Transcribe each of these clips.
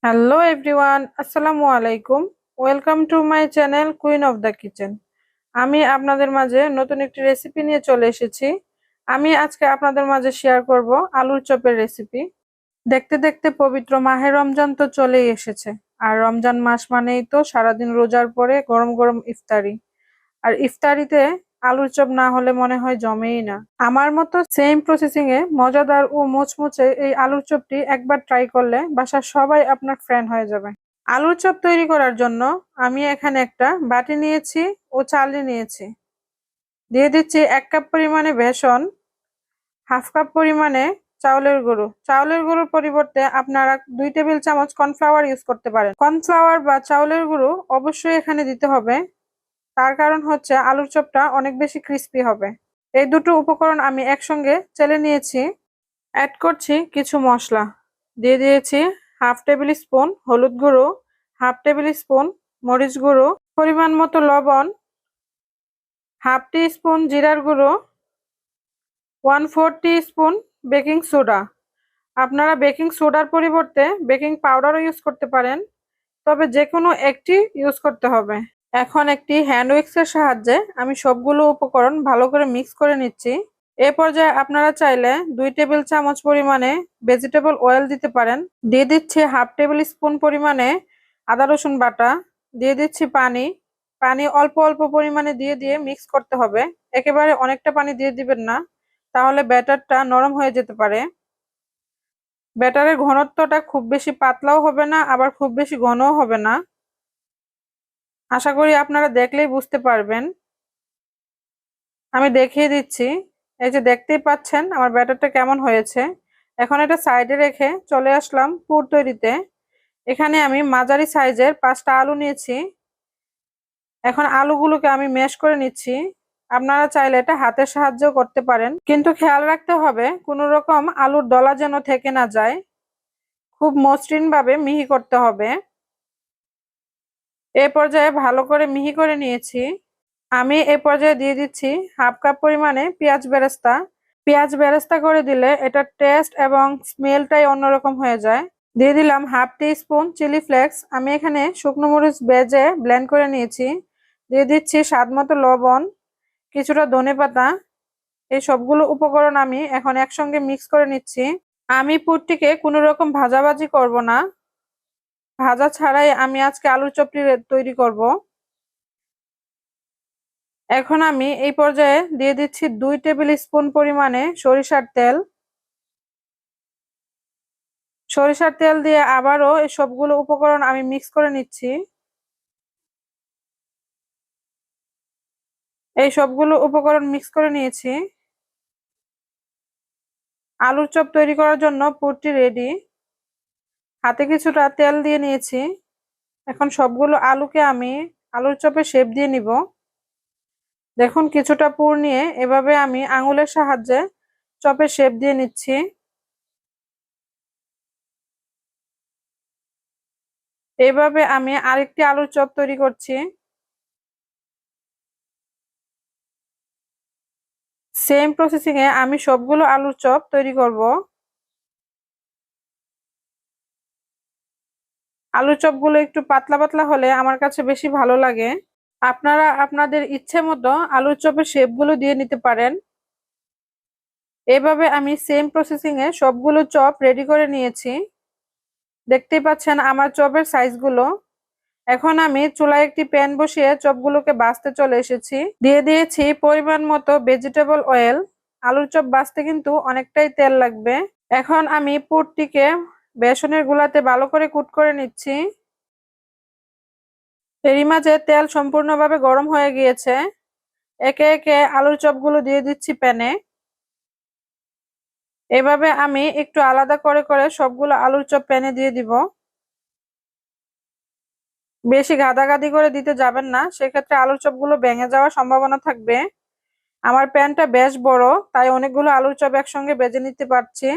Hello everyone, আসসালামু আলাইকুম। Welcome to my channel queen of the kitchen. আমি আপনাদের মাঝে নতুন একটি রেসিপি নিয়ে চলে এসেছি। আমি আজকে আপনাদের মাঝে শেয়ার করব আলুর চপের রেসিপি। দেখতে দেখতে পবিত্র মাহে রমজান তো চলেই এসেছে। আর রমজান মাস মানেই তো সারাদিন রোজার পরে গরম গরম ইফতারি। আর ইফতারিতে আলুর চপ না হলে মনে হয় জমেই না। আমার মতো সেম প্রসেসিং এ মজাদার ও মুচমুচে এই আলুর চপটি একবার ট্রাই করলে বাসার সবাই আপনার ফ্রেন্ড হয়ে যাবে। আলুর চপ তৈরি করার জন্য আমি এখানে একটা বাটি নিয়েছি ও চালনি নিয়েছি। দিয়ে দিচ্ছি 1 কাপ পরিমাণে বেসন, হাফ কাপ পরিমাণে চাউলের গুঁড়ো। চাউলের গুঁড়োর পরিবর্তে আপনারা 2 টেবিল চামচ কর্নফ্লাওয়ার ইউজ করতে পারেন। কর্নফ্লাওয়ার বা চাউলের গুঁড়ো অবশ্যই এখানে দিতে হবে। তার কারণ হচ্ছে আলুর চপটা অনেক বেশি ক্রিস্পি হবে। এই দুটো উপকরণ আমি একসঙ্গে চেলে নিয়েছি। অ্যাড করছি কিছু মশলা। দিয়ে দিয়েছি হাফ টেবিল স্পুন হলুদ গুঁড়ো, হাফ টেবিল স্পুন মরিচ গুঁড়ো, পরিমাণ মতো লবণ, হাফ টি স্পুন জিরার গুঁড়ো, 1/4 টি স্পুন বেকিং সোডা। আপনারা বেকিং সোডার পরিবর্তে বেকিং পাউডারও ইউজ করতে পারেন, তবে যে কোনো একটি ইউজ করতে হবে। এখন একটি হ্যান্ড উইক্সের সাহায্যে আমি সবগুলো উপকরণ ভালো করে মিক্স করে নিচ্ছি। এ পর্যায়ে আপনারা চাইলে 2 টেবিল চামচ পরিমাণে ভেজিটেবল অয়েল দিতে পারেন। দিয়ে দিচ্ছি হাফ টেবিল স্পুন পরিমাণে আদা রসুন বাটা। দিয়ে দিচ্ছি পানি। পানি অল্প অল্প পরিমাণে দিয়ে দিয়ে মিক্স করতে হবে। একেবারে অনেকটা পানি দিয়ে দিবেন না, তাহলে ব্যাটারটা নরম হয়ে যেতে পারে। ব্যাটারের ঘনত্বটা খুব বেশি পাতলাও হবে না, আবার খুব বেশি ঘনও হবে না। আশা করি আপনারা দেখলেই বুঝতে পারবেন। আমি দেখিয়ে দিচ্ছি। এই যে দেখতেই পাচ্ছেন আমার ব্যাটারটা কেমন হয়েছে। এখন এটা সাইডে রেখে চলে আসলাম পুর তৈরিতে। এখানে আমি মাঝারি সাইজের 5টা আলু নিয়েছি। এখন আলুগুলোকে আমি ম্যাশ করে নিচ্ছি। আপনারা চাইলে এটা হাতের সাহায্যেও করতে পারেন, কিন্তু খেয়াল রাখতে হবে কোনো রকম আলুর দলা যেন থেকে না যায়। খুব মসৃণ ভাবে মিহি করতে হবে। এই পর্যায়ে ভালো করে মিহি করে নিয়েছি। আমি এই পর্যায়ে দিয়ে দিচ্ছি হাফ কাপ পরিমাণে পেঁয়াজ বেরেস্তা। পেঁয়াজ বেরেস্তা করে দিলে এটার টেস্ট এবং স্মেলটাই অন্যরকম হয়ে যায়। দিয়ে দিলাম হাফ টি স্পুন চিলি ফ্লেক্স। আমি এখানে শুকনো মরিচ ভেজে ব্লেন্ড করে নিয়েছি। দিয়ে দিচ্ছি স্বাদ মতো লবণ, কিছুটা ধনেপাতা। এই সবগুলো উপকরণ আমি এখন একসঙ্গে মিক্স করে নিচ্ছি। আমি পুরটিকে কোনো রকম ভাজাভাজি করব না, ভাজা ছাড়াই আমি আজকে আলুর চপটি তৈরি করব। এখন আমি এই পর্যায়ে দিয়ে দিচ্ছি 2 টেবিল স্পুন পরিমাণে সরিষার তেল। সরিষার তেল দিয়ে আবারও এই সবগুলো উপকরণ আমি মিক্স করে নিচ্ছি। এই সবগুলো উপকরণ মিক্স করে নিয়েছি। আলুর চপ তৈরি করার জন্য পুরটি রেডি। হাতে কিছুটা তেল দিয়ে নিয়েছি। এখন সবগুলো আলুকে আমি আলুর চপে শেপ দিয়ে নিব। দেখুন কিছুটা পুর নিয়ে এভাবে আমি আঙুলের সাহায্যে চপে শেপ দিয়ে নিচ্ছি। এইভাবে আমি আরেকটি আলুর চপ তৈরি করছি। সেম প্রসেসিং এ আমি সবগুলো আলুর চপ তৈরি করব। আলুর চপগুলো একটু পাতলা পাতলা হলে আমার কাছে বেশি ভালো লাগে। আপনারা আপনাদের ইচ্ছে মতো আলুর চপের শেপগুলো দিয়ে নিতে পারেন। এভাবে আমি সেম প্রসেসিং এ সবগুলো চপ রেডি করে নিয়েছি। দেখতেই পাচ্ছেন আমার চপের সাইজগুলো। এখন আমি চুলায় একটি প্যান বসিয়ে চপগুলোকে ভাজতে চলে এসেছি। দিয়ে দিয়েছি পরিমাণ মতো ভেজিটেবল অয়েল। আলুর চপ ভাজতে কিন্তু অনেকটাই তেল লাগবে। এখন আমি পুরটিকে বেসনের গুলাতে ভালো করে কুট করে নিচ্ছি। এরই মাঝে তেল সম্পূর্ণভাবে গরম হয়ে গিয়েছে। একে একে আলুর চপগুলো দিয়ে দিচ্ছি প্যানে। এভাবে আমি একটু আলাদা করে করে সবগুলো আলুর চপ প্যানে দিয়ে দিব। বেশি গাদাগাদি করে দিতে যাবেন না, সেক্ষেত্রে আলুর চপগুলো ভেঙে যাওয়ার সম্ভাবনা থাকবে। আমার প্যানটা বেশ বড়, তাই অনেকগুলো আলুর চপ একসঙ্গে ভেজে নিতে পারছি।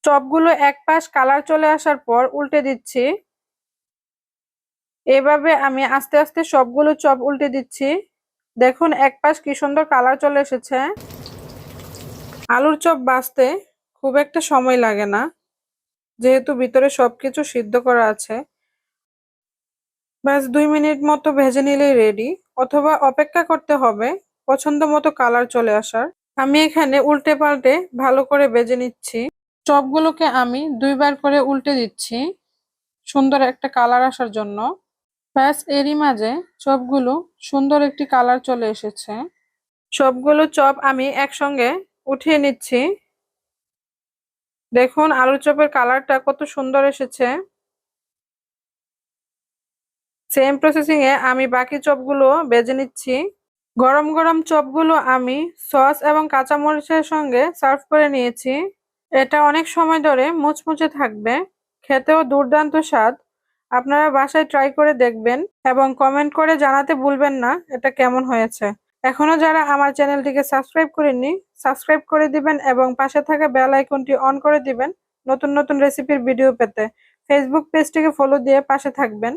চপগুলো এক পাশ কালার চলে আসার পর উল্টে দিচ্ছি। এভাবে আমি আস্তে আস্তে সবগুলো চপ উল্টে দিচ্ছি। দেখুন এক পাশ কি সুন্দর কালার চলে এসেছে। আলুর চপ ভাজতে খুব একটা সময় লাগে না। যেহেতু ভিতরে সবকিছু সিদ্ধ করা আছে। ব্যাস 2 মিনিট মতো ভেজে নিলেই রেডি, অথবা অপেক্ষা করতে হবে পছন্দ মতো কালার চলে আসার। আমি এখানে উল্টে পাল্টে ভালো করে ভেজে নিচ্ছি। চপগুলোকে আমি 2বার করে উল্টে দিচ্ছি সুন্দর একটা কালার আসার জন্য। ব্যাস এরই মাঝে চপগুলো সুন্দর একটি কালার চলে এসেছে। সবগুলো চপ আমি একসঙ্গে উঠিয়ে নিচ্ছি। দেখুন আলুর চপের কালারটা কত সুন্দর এসেছে। সেম প্রসেসিং এ আমি বাকি চপগুলো ভেজে নিচ্ছি। গরম গরম চপগুলো আমি সস এবং কাঁচামরিচের সঙ্গে সার্ভ করে নিয়েছি। এটা অনেক সময় ধরে মুচমুচে থাকবে, খেতেও দুর্দান্ত স্বাদ। আপনারা বাসায় ট্রাই করে দেখবেন এবং কমেন্ট করে জানাতে ভুলবেন না এটা কেমন হয়েছে। এখনো যারা আমার চ্যানেলটিকে সাবস্ক্রাইব করেননি, সাবস্ক্রাইব করে দিবেন এবং পাশে থাকা বেল আইকনটি অন করে দিবেন নতুন নতুন রেসিপির ভিডিও পেতে। ফেসবুক পেজটিকে ফলো দিয়ে পাশে থাকবেন।